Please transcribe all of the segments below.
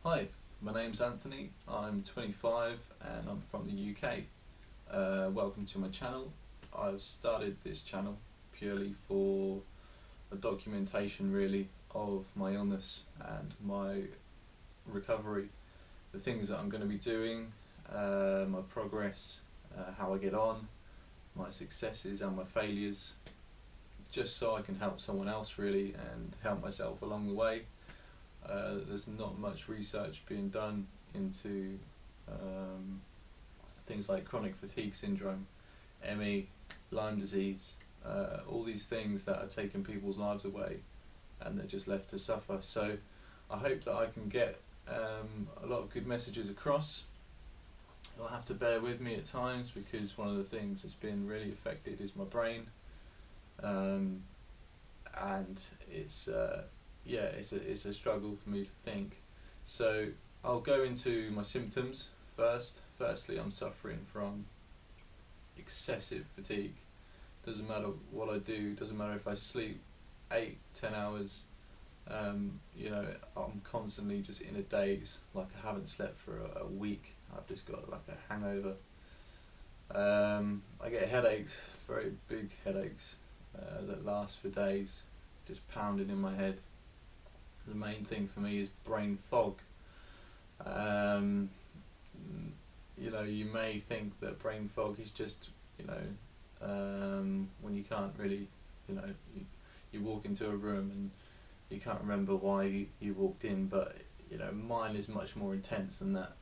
Hi, my name's Anthony, I'm 25 and I'm from the UK. Welcome to my channel. I've started this channel purely for a documentation really of my illness and my recovery, the things that I'm going to be doing, my progress, how I get on, my successes and my failures, just so I can help someone else really and help myself along the way. There's not much research being done into things like chronic fatigue syndrome, ME, Lyme disease, all these things that are taking people's lives away and they're just left to suffer. So I hope that I can get a lot of good messages across. You'll have to bear with me at times because one of the things that's been really affected is my brain, and it's it's a struggle for me to think. So I'll go into my symptoms first. Firstly, I'm suffering from excessive fatigue. Doesn't matter what I do, doesn't matter if I sleep 8-10 hours, you know, I'm constantly just in a daze, like I haven't slept for a week. I've just got like a hangover. I get headaches, very big headaches, that last for days, just pounding in my head. The main thing for me is brain fog. You know, you may think that brain fog is just, you know, when you can't really, you know, you walk into a room and you can't remember why you walked in, but you know, mine is much more intense than that.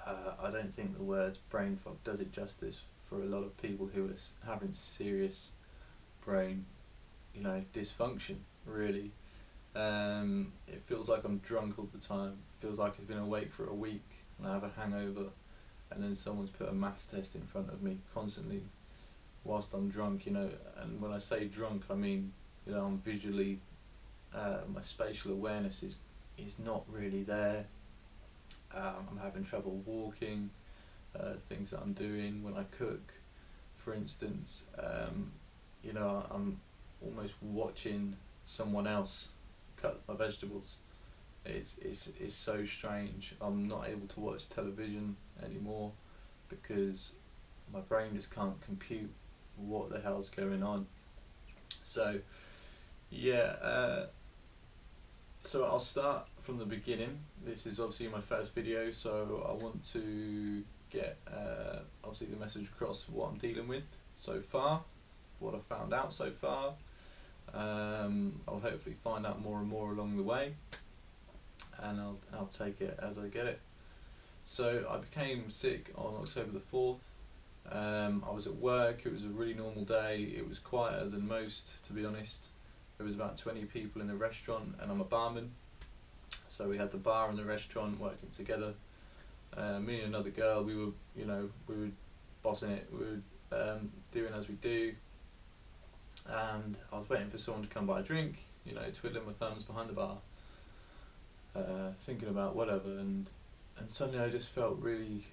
I don't think the word brain fog does it justice for a lot of people who are having serious brain, you know, dysfunction, really. It feels like I'm drunk all the time. It feels like I've been awake for a week and I have a hangover, and then someone's put a maths test in front of me constantly whilst I'm drunk, you know. And when I say drunk, I mean, you know, I'm visually, my spatial awareness is not really there. I'm having trouble walking, things that I'm doing when I cook, for instance. You know, I'm almost watching someone else cut my vegetables. It's so strange. I'm not able to watch television anymore because my brain just can't compute what the hell's going on. So yeah, so I'll start from the beginning. This is obviously my first video, so I want to get obviously the message across what I'm dealing with so far, what I've found out so far. I'll hopefully find out more and more along the way, and I'll take it as I get it. So I became sick on October the 4th. I was at work. It was a really normal day. It was quieter than most, to be honest. There was about 20 people in the restaurant, and I'm a barman, so we had the bar and the restaurant working together. Me and another girl, we were bossing it. We were doing as we do, and I was waiting for someone to come buy a drink, you know, twiddling my thumbs behind the bar, thinking about whatever, and suddenly I just felt really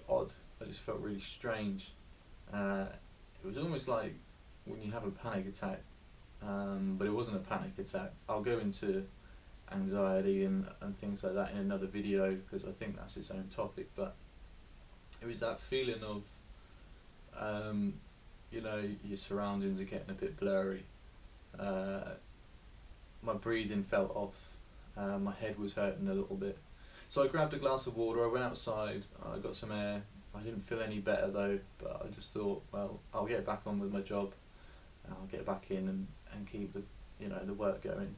odd. I just felt really strange. It was almost like when you have a panic attack, but it wasn't a panic attack. I'll go into anxiety and things like that in another video because I think that's its own topic, but it was that feeling of, you know, your surroundings are getting a bit blurry. My breathing felt off. My head was hurting a little bit. So I grabbed a glass of water, I went outside, I got some air. I didn't feel any better though, but I just thought, well, I'll get back on with my job. I'll get back in and keep the, you know, the work going,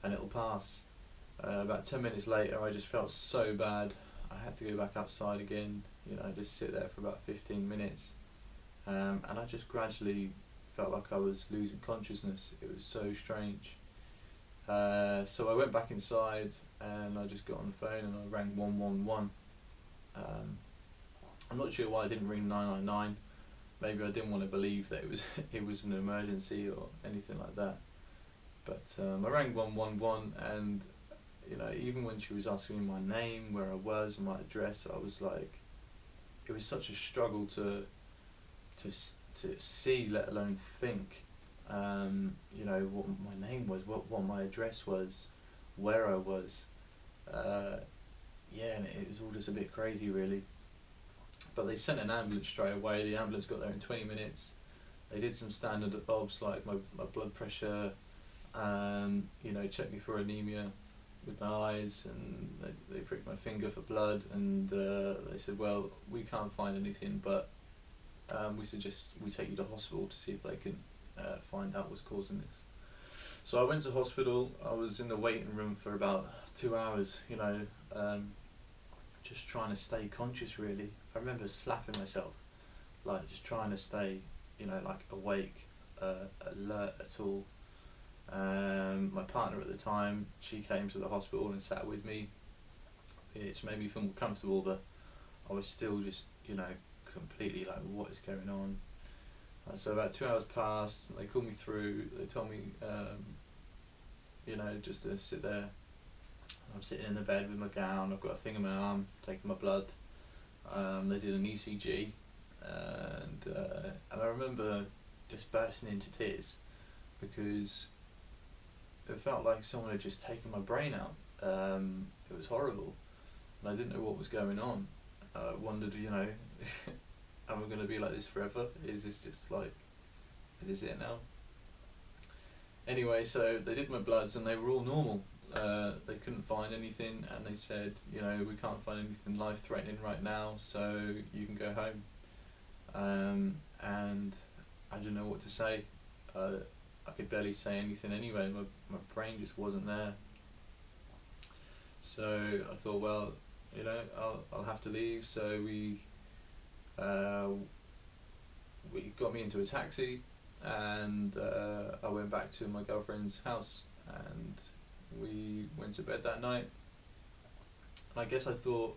and it'll pass. About 10 minutes later, I just felt so bad. I had to go back outside again, you know, just sit there for about 15 minutes. And I just gradually felt like I was losing consciousness. It was so strange. So I went back inside and I just got on the phone and I rang 111. I'm not sure why I didn't ring 999. Maybe I didn't want to believe that it was an emergency or anything like that. But I rang 111, and you know, even when she was asking me my name, where I was, and my address, I was like, it was such a struggle to see, let alone think. You know, what my name was, what my address was, where I was. Yeah, and it was all just a bit crazy really. But they sent an ambulance straight away. The ambulance got there in 20 minutes. They did some standard obs like my blood pressure, you know, checked me for anemia with my eyes, and they pricked my finger for blood, and they said, well, we can't find anything, but we suggest we take you to hospital to see if they can find out what's causing this. So I went to hospital. I was in the waiting room for about 2 hours, you know, just trying to stay conscious really. I remember slapping myself, like just trying to stay, you know, like awake, alert at all. My partner at the time, she came to the hospital and sat with me, which made me feel more comfortable, but I was still just, you know, completely like, what is going on? So about 2 hours passed, and they called me through. They told me, you know, just to sit there. I'm sitting in the bed with my gown, I've got a thing in my arm, taking my blood. They did an ECG, and I remember just bursting into tears, because it felt like someone had just taken my brain out. It was horrible, and I didn't know what was going on. I wondered, you know, am I going to be like this forever? Is this just like, is this it now? Anyway, so they did my bloods and they were all normal. They couldn't find anything, and they said, you know, we can't find anything life-threatening right now, so you can go home. And I didn't know what to say. I could barely say anything anyway. My brain just wasn't there. So I thought, well, you know, I'll have to leave. So we got me into a taxi, and I went back to my girlfriend's house, and we went to bed that night. And I guess I thought,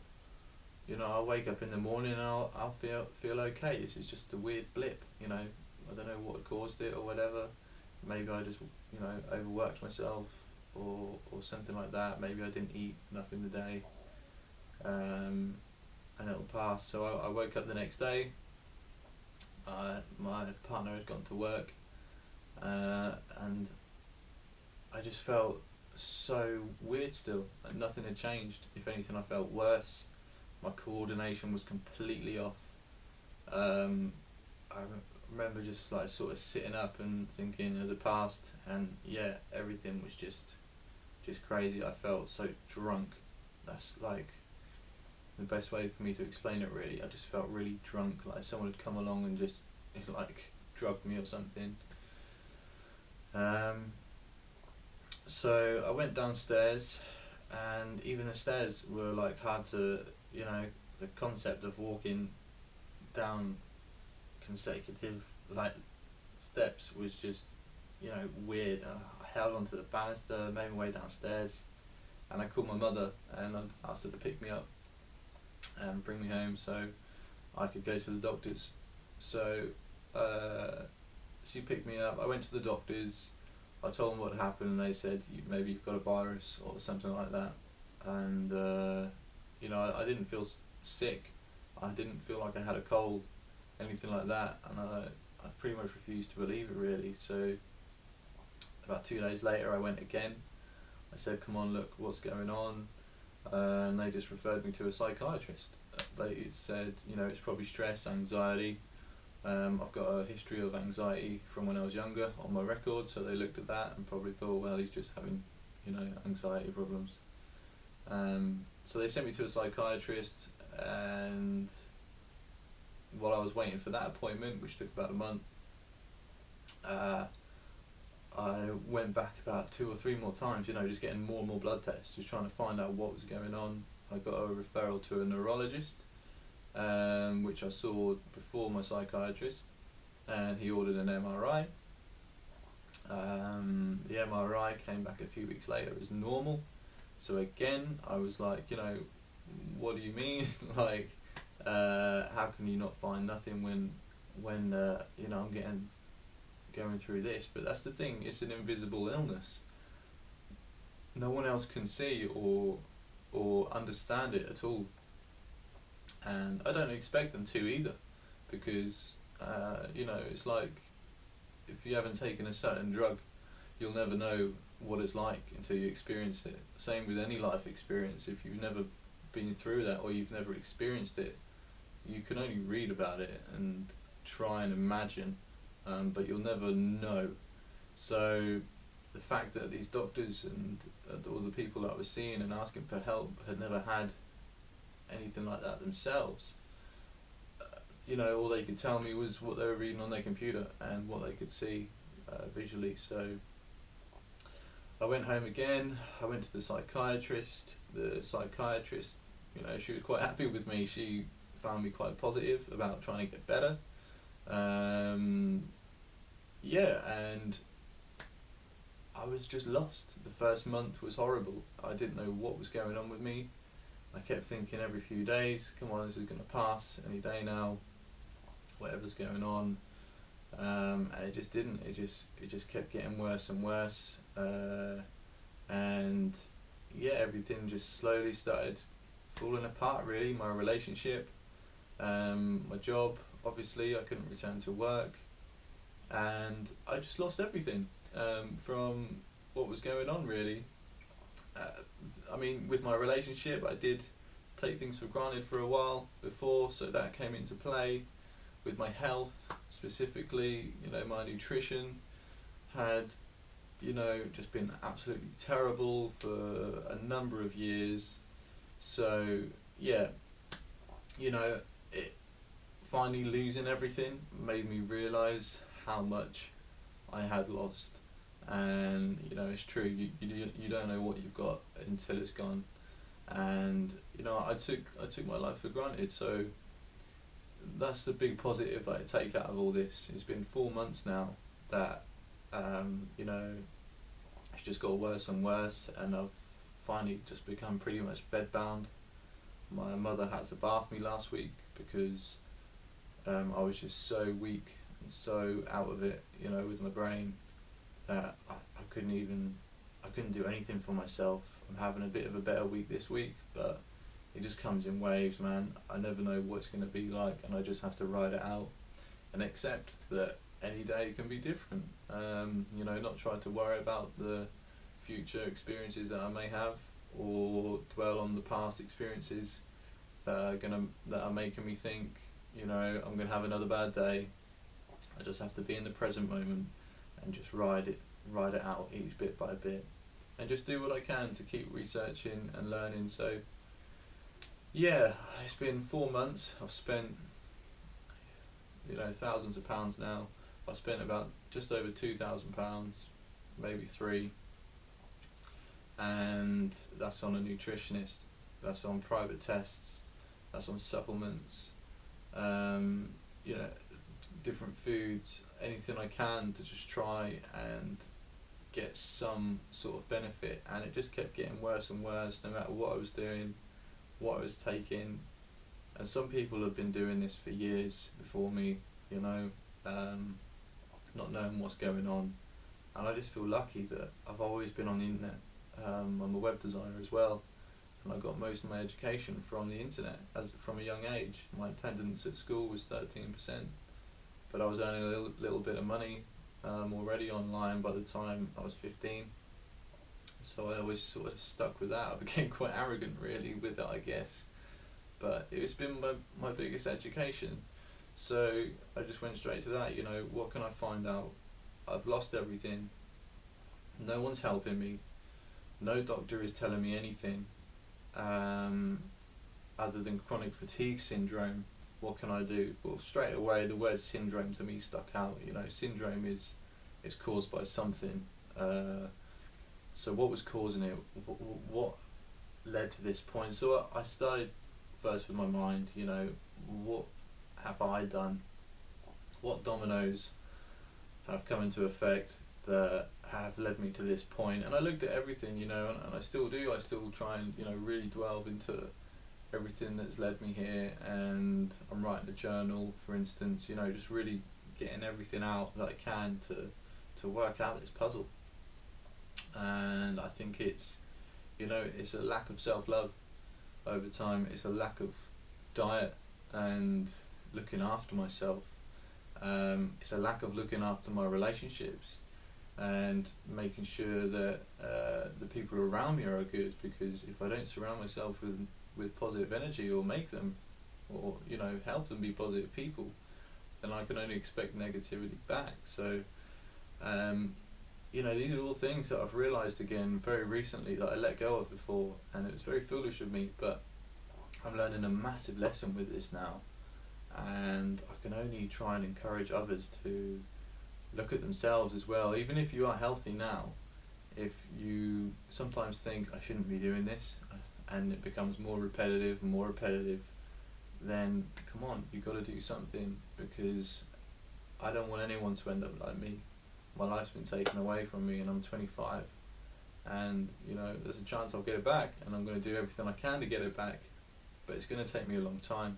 you know, I'll wake up in the morning and I'll feel okay. This is just a weird blip, you know. I don't know what caused it or whatever. Maybe I just, you know, overworked myself or something like that. Maybe I didn't eat enough in the day, and it'll pass. So I woke up the next day. My partner had gone to work, and I just felt so weird still. Like nothing had changed. If anything, I felt worse. My coordination was completely off. I remember just like sort of sitting up and thinking as it passed, and yeah, everything was just crazy. I felt so drunk. That's like the best way for me to explain it really. I just felt really drunk, like someone had come along and just like drugged me or something. So I went downstairs, and even the stairs were like hard to, you know, the concept of walking down consecutive like steps was just, you know, weird. I held onto the banister, made my way downstairs, and I called my mother and I asked her to pick me up and bring me home so I could go to the doctors. So she picked me up. I went to the doctors. I told them what happened, and they said, maybe you've got a virus or something like that. And you know, I didn't feel sick. I didn't feel like I had a cold, anything like that, and I pretty much refused to believe it really. So about 2 days later I went again. I said, come on, look, what's going on? And they just referred me to a psychiatrist. They said, you know, it's probably stress, anxiety. I've got a history of anxiety from when I was younger on my record, so they looked at that and probably thought, well, he's just having, you know, anxiety problems. So they sent me to a psychiatrist, and while I was waiting for that appointment, which took about a month, I went back about 2 or 3 more times, you know, just getting more and more blood tests, just trying to find out what was going on. I got a referral to a neurologist, which I saw before my psychiatrist, and he ordered an MRI. The MRI came back a few weeks later as normal. So again, I was like, you know, what do you mean? Like, how can you not find nothing when you know, I'm going through this? But that's the thing, it's an invisible illness. No one else can see or understand it at all, and I don't expect them to either, because you know, it's like if you haven't taken a certain drug, you'll never know what it's like until you experience it. Same with any life experience. If you've never been through that or you've never experienced it, you can only read about it and try and imagine, but you'll never know. So the fact that these doctors and all the people that I was seeing and asking for help had never had anything like that themselves, all they could tell me was what they were reading on their computer and what they could see visually. So I went home again. I went to the psychiatrist. The psychiatrist, she was quite happy with me. She found me quite positive about trying to get better. And I was just lost. The first month was horrible. I didn't know what was going on with me. I kept thinking every few days, come on, this is going to pass any day now, whatever's going on. And it just didn't. It just kept getting worse and worse. Everything just slowly started falling apart, really. My relationship, my job, obviously I couldn't return to work, and I just lost everything from what was going on, really. With my relationship, I did take things for granted for a while before, so that came into play. With my health specifically, my nutrition had just been absolutely terrible for a number of years. So it finally losing everything made me realise how much I had lost. And it's true, you don't know what you've got until it's gone. And I took my life for granted. So that's the big positive that I take out of all this. It's been 4 months now that it's just got worse and worse, and I've finally just become pretty much bedbound. My mother had to bath me last week because I was just so weak and so out of it, with my brain, that I couldn't do anything for myself. I'm having a bit of a better week this week, but it just comes in waves, man. I never know what it's going to be like, and I just have to ride it out and accept that any day can be different. Not try to worry about the future experiences that I may have, or dwell on the past experiences that are making me think, I'm gonna have another bad day. I just have to be in the present moment and just ride it out each bit by bit, and just do what I can to keep researching and learning. So it's been 4 months. I've spent thousands of pounds now. I've spent about just over £2,000, maybe three, and that's on a nutritionist, that's on private tests, that's on supplements, different foods, anything I can to just try and get some sort of benefit. And it just kept getting worse and worse, no matter what I was doing, what I was taking. And some people have been doing this for years before me, not knowing what's going on. And I just feel lucky that I've always been on the internet. I'm a web designer as well, and I got most of my education from the internet from a young age. My attendance at school was 13%, but I was earning a little bit of money already online by the time I was 15. So I always sort of stuck with that. I became quite arrogant, really, with it, I guess. But it's been my biggest education. So I just went straight to that. What can I find out? I've lost everything. No one's helping me. No doctor is telling me anything other than chronic fatigue syndrome. What can I do? Well, straight away the word syndrome to me stuck out. Syndrome is caused by something. So what was causing it? What led to this point? So I started first with my mind. What have I done? What dominoes have come into effect that have led me to this point? And I looked at everything, and I still do. I still try and really delve into everything that's led me here, and I'm writing a journal, for instance, just really getting everything out that I can to work out this puzzle. And I think it's a lack of self-love over time. It's a lack of diet and looking after myself. It's a lack of looking after my relationships. and making sure that the people around me are good, because if I don't surround myself with positive energy, or make them, or help them be positive people, then I can only expect negativity back. So these are all things that I've realised again very recently that I let go of before, and it was very foolish of me, but I'm learning a massive lesson with this now, and I can only try and encourage others to look at themselves as well. Even if you are healthy now, if you sometimes think, I shouldn't be doing this, and it becomes more repetitive and more repetitive, then come on, you've got to do something, because I don't want anyone to end up like me. My life's been taken away from me, and I'm 25, and there's a chance I'll get it back, and I'm going to do everything I can to get it back, but it's going to take me a long time.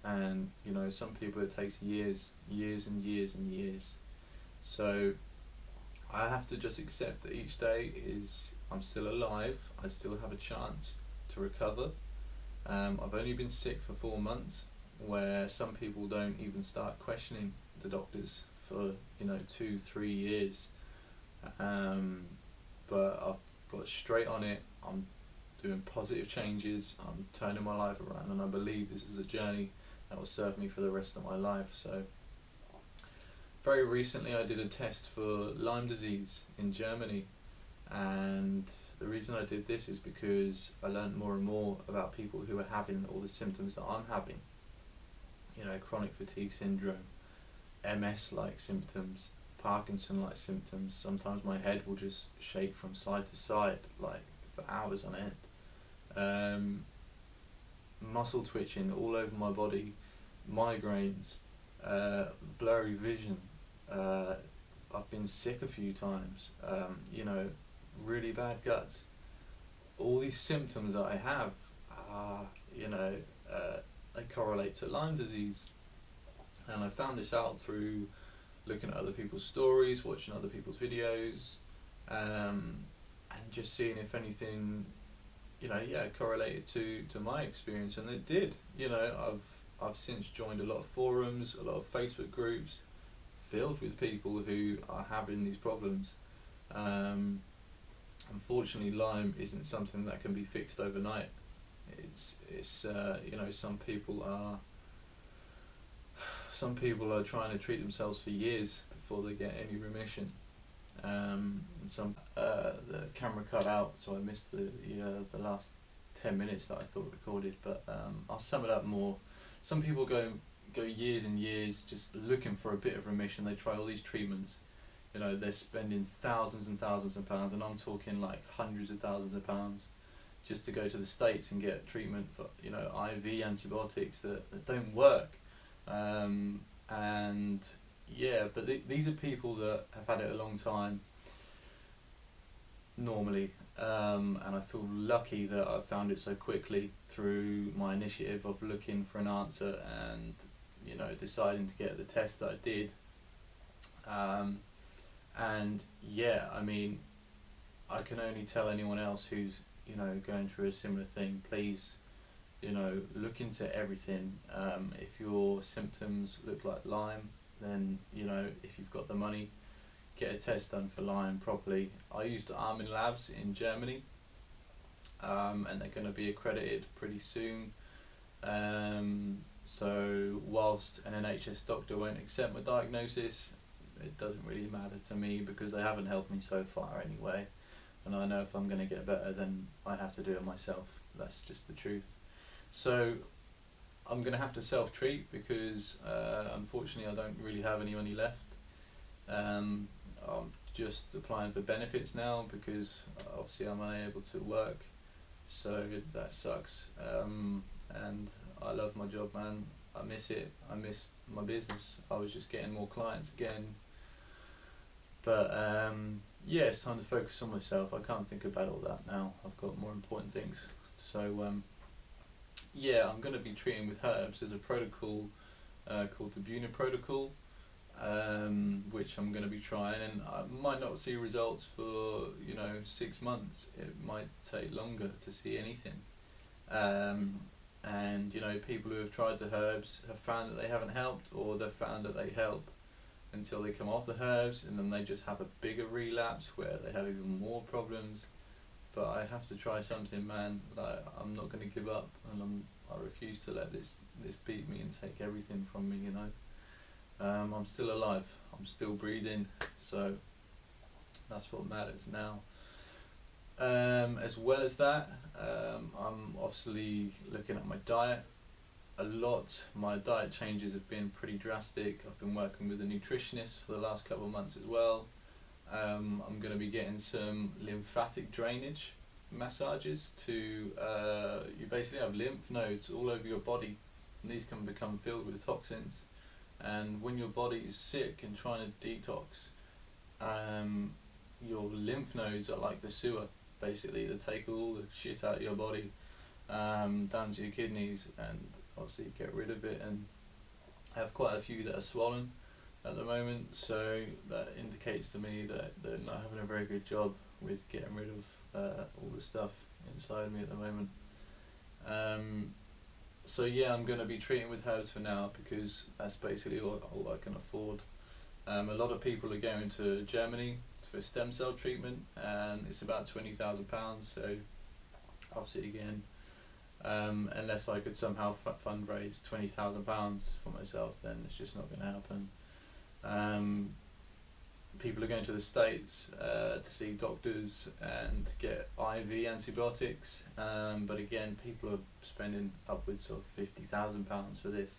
And some people it takes years and years and years. So I have to just accept that each day is, I'm still alive, I still have a chance to recover. I've only been sick for 4 months, where some people don't even start questioning the doctors for 2-3 years. But I've got straight on it. I'm doing positive changes, I'm turning my life around, and I believe this is a journey that will serve me for the rest of my life. So very recently I did a test for Lyme disease in Germany, and the reason I did this is because I learned more and more about people who are having all the symptoms that I'm having. Chronic fatigue syndrome, MS-like symptoms, Parkinson-like symptoms. Sometimes my head will just shake from side to side, like for hours on end. Muscle twitching all over my body, migraines, blurry vision. I've been sick a few times, really bad guts. All these symptoms that I have, they correlate to Lyme disease. And I found this out through looking at other people's stories, watching other people's videos, and just seeing if anything, correlated to my experience, and it did. I've since joined a lot of forums, a lot of Facebook groups filled with people who are having these problems. Unfortunately, Lyme isn't something that can be fixed overnight. It's some people are trying to treat themselves for years before they get any remission. And the camera cut out, so I missed the last 10 minutes that I thought recorded, but I'll sum it up more. Some people go years and years just looking for a bit of remission. They try all these treatments, they're spending thousands and thousands of pounds, and I'm talking like hundreds of thousands of pounds, just to go to the States and get treatment for IV antibiotics that don't work. And yeah, but these are people that have had it a long time normally, and I feel lucky that I found it so quickly through my initiative of looking for an answer and deciding to get the test that I did. And yeah, I mean, I can only tell anyone else who's going through a similar thing, please look into everything. If your symptoms look like Lyme, then if you've got the money, get a test done for Lyme properly. I used Armin Labs in Germany, and they're going to be accredited pretty soon. So whilst an NHS doctor won't accept my diagnosis, it doesn't really matter to me, because they haven't helped me so far anyway, and I know if I'm going to get better, then I have to do it myself. That's just the truth. So I'm going to have to self-treat, because unfortunately I don't really have any money left. I'm just applying for benefits now, because obviously I'm unable to work, so that sucks. And I love my job, man. I miss it. I miss my business. I was just getting more clients again, but yeah, it's time to focus on myself. I can't think about all that now. I've got more important things. So yeah, I'm going to be treating with herbs. There's a protocol called the Buna protocol, which I'm going to be trying, and I might not see results for 6 months. It might take longer to see anything. And people who have tried the herbs have found that they haven't helped, or they've found that they help, until they come off the herbs, and then they just have a bigger relapse where they have even more problems. But I have to try something, man. Like, I'm not going to give up, and I refuse to let this beat me and take everything from me, you know. I'm still alive, I'm still breathing, so that's what matters now. As well as that, I'm obviously looking at my diet a lot. My diet changes have been pretty drastic. I've been working with a nutritionist for the last couple of months as well. I'm going to be getting some lymphatic drainage massages to, you basically have lymph nodes all over your body, and these can become filled with toxins. And when your body is sick and trying to detox, your lymph nodes are like the sewer, basically. They take all the shit out of your body, down to your kidneys, and obviously get rid of it. And I have quite a few that are swollen at the moment, so that indicates to me that they're not having a very good job with getting rid of all the stuff inside me at the moment. So yeah, I'm going to be treating with herbs for now, because that's basically all I can afford. A lot of people are going to Germany for stem cell treatment, and it's about £20,000. So obviously, again, unless I could somehow fundraise £20,000 for myself, then it's just not going to happen. People are going to the States to see doctors and get IV antibiotics, but again, people are spending upwards of £50,000 for this.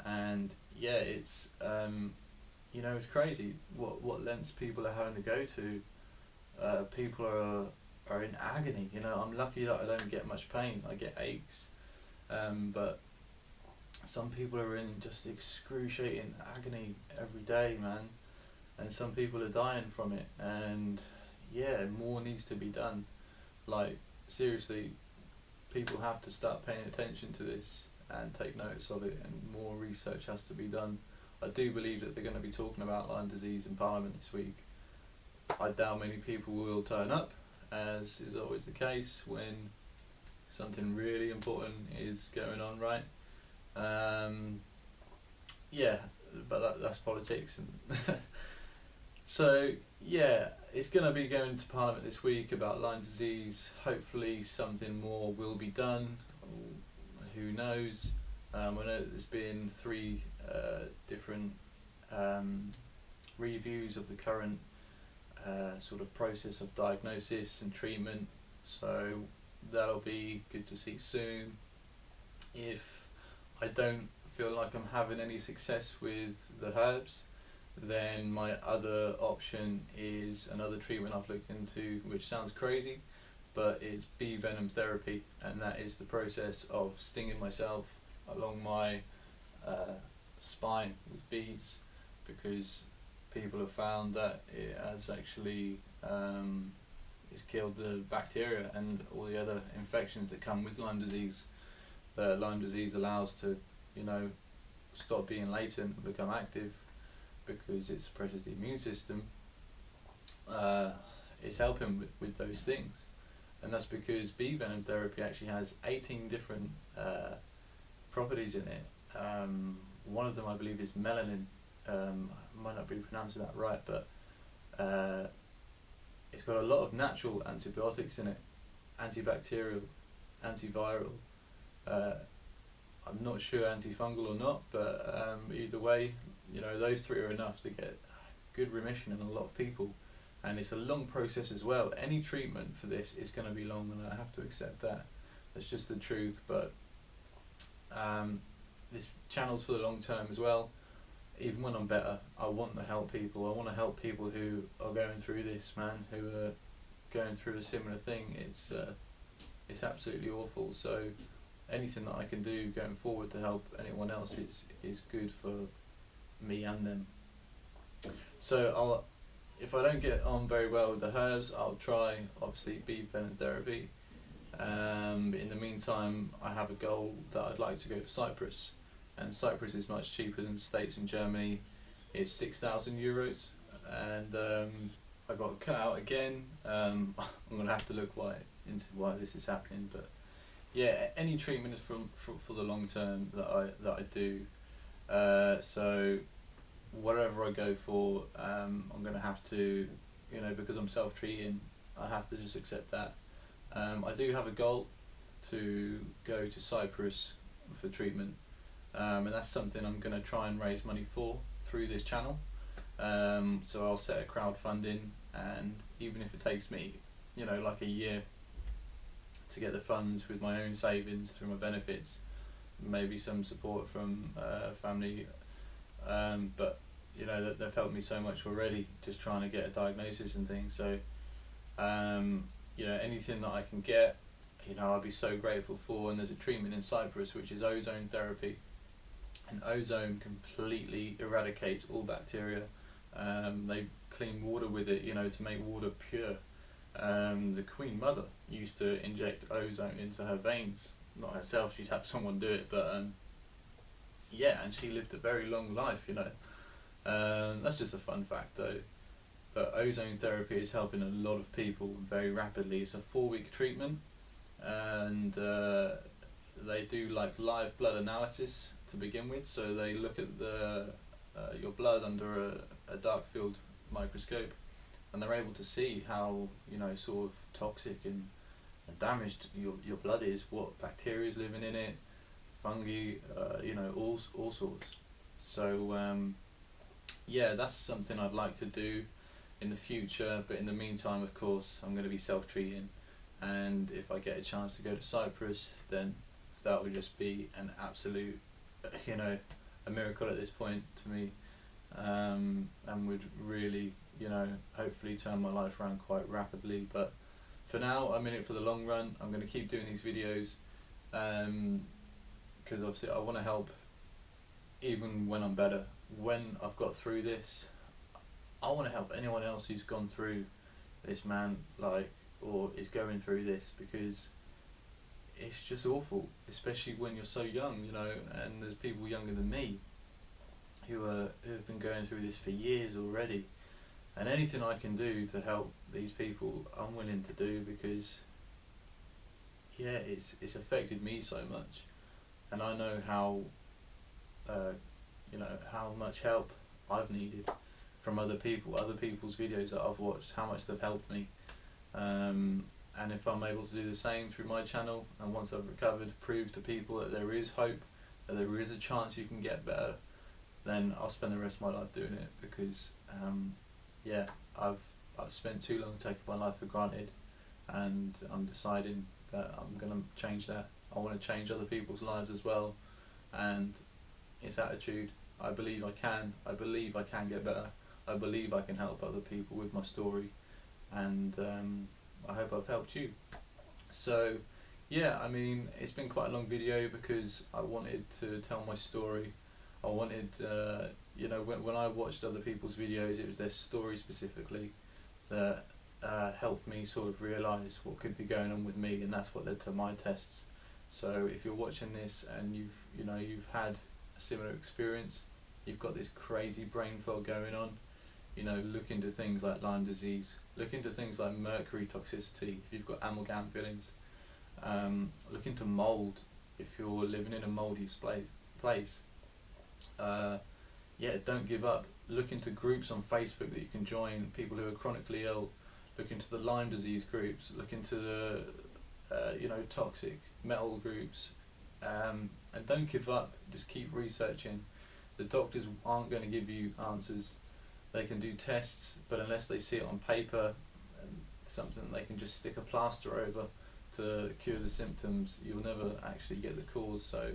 And yeah, it's you know, it's crazy what lengths people are having to go to. People are in agony. You know, I'm lucky that I don't get much pain. I get aches, but some people are in just excruciating agony every day, man. And some people are dying from it, and yeah, more needs to be done. Like, seriously, people have to start paying attention to this and take notice of it, and more research has to be done. I do believe that they're going to be talking about Lyme disease in Parliament this week. I doubt many people will turn up, as is always the case when something really important is going on, right? Yeah, but that's politics. And so yeah, it's going to be going to Parliament this week about Lyme disease. Hopefully something more will be done. Who knows? I know there's been 3 different reviews of the current sort of process of diagnosis and treatment, so that'll be good to see soon. If I don't feel like I'm having any success with the herbs, then my other option is another treatment I've looked into, which sounds crazy, but it's bee venom therapy, and that is the process of stinging myself along my spine with bees, because people have found that it has actually it's killed the bacteria and all the other infections that come with Lyme disease. That Lyme disease allows to, you know, stop being latent and become active, because it suppresses the immune system. It's helping with those things, and that's because bee venom therapy actually has 18 different properties in it. One of them, I believe, is melanin. I might not be pronouncing that right, but it's got a lot of natural antibiotics in it, antibacterial, antiviral. I'm not sure antifungal or not, but either way, you know, those 3 are enough to get good remission in a lot of people. And it's a long process as well. Any treatment for this is going to be long, and I have to accept that. That's just the truth. But this channel's for the long term as well. Even when I'm better, I want to help people. I want to help people who are going through this, man, who are going through a similar thing. It's absolutely awful. So anything that I can do going forward to help anyone else is good for me and them. So if I don't get on very well with the herbs, I'll try, obviously, bee venom therapy. In the meantime, I have a goal that I'd like to go to Cyprus, and Cyprus is much cheaper than the States and Germany. It's €6,000, and I got cut out again. I'm going to have to look into why this is happening, but yeah, any treatment is for the long term that I do. So whatever I go for, I'm going to have to, because I'm self-treating, I have to just accept that. I do have a goal to go to Cyprus for treatment, and that's something I'm going to try and raise money for through this channel. So I'll set a crowdfunding, and even if it takes me, like a year to get the funds with my own savings through my benefits, maybe some support from family, but they've helped me so much already just trying to get a diagnosis and things. So anything that I can get, I'll be so grateful for. And there's a treatment in Cyprus which is ozone therapy, and ozone completely eradicates all bacteria. They clean water with it, to make water pure. The Queen Mother used to inject ozone into her veins, not herself, she'd have someone do it, but yeah, and she lived a very long life, that's just a fun fact though. But ozone therapy is helping a lot of people very rapidly. It's a 4-week treatment, and they do like live blood analysis to begin with. So they look at your blood under a dark field microscope, and they're able to see how sort of toxic and damaged your blood is, what bacteria is living in it, fungi, all sorts. So yeah, that's something I'd like to do in the future, but in the meantime, of course, I'm going to be self-treating, and if I get a chance to go to Cyprus, then that would just be an absolute, a miracle at this point to me, and would really, hopefully turn my life around quite rapidly. But for now, I'm in it for the long run. I'm going to keep doing these videos, because obviously I want to help even when I'm better. When I've got through this, I want to help anyone else who's gone through this, man, or is going through this, because it's just awful, especially when you're so young, and there's people younger than me who have been going through this for years already. And anything I can do to help these people, I'm willing to do, because yeah, it's affected me so much, and I know how how much help I've needed from other people's videos that I've watched, how much they've helped me, and if I'm able to do the same through my channel, and once I've recovered, prove to people that there is hope, that there is a chance you can get better, then I'll spend the rest of my life doing it, because yeah, I've spent too long taking my life for granted, and I'm deciding that I'm going to change that. I want to change other people's lives as well, and it's attitude. I believe I can. I believe I can get better. I believe I can help other people with my story, and I hope I've helped you. So yeah, I mean, it's been quite a long video because I wanted to tell my story. I wanted, when I watched other people's videos, it was their story specifically that helped me sort of realise what could be going on with me, and that's what led to my tests. So if you're watching this and you've had a similar experience, you've got this crazy brain fog going on, look into things like Lyme disease, look into things like mercury toxicity if you've got amalgam fillings, look into mould if you're living in a mouldy place. Yeah, don't give up. Look into groups on Facebook that you can join, people who are chronically ill. Look into the Lyme disease groups, look into the toxic metal groups, and don't give up. Just keep researching. The doctors aren't going to give you answers. They can do tests, but unless they see it on paper, something they can just stick a plaster over to cure the symptoms, you'll never actually get the cause. So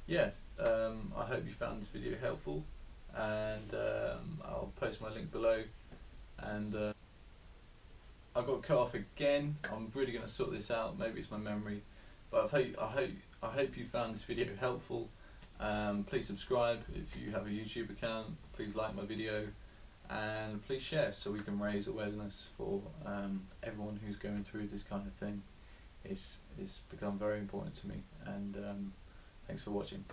yeah, I hope you found this video helpful, and I'll post my link below. And I got cut off again. I'm really going to sort this out. Maybe it's my memory, but I hope you found this video helpful. Please subscribe if you have a YouTube account. Please like my video, and please share so we can raise awareness for everyone who's going through this kind of thing. It's become very important to me, and thanks for watching.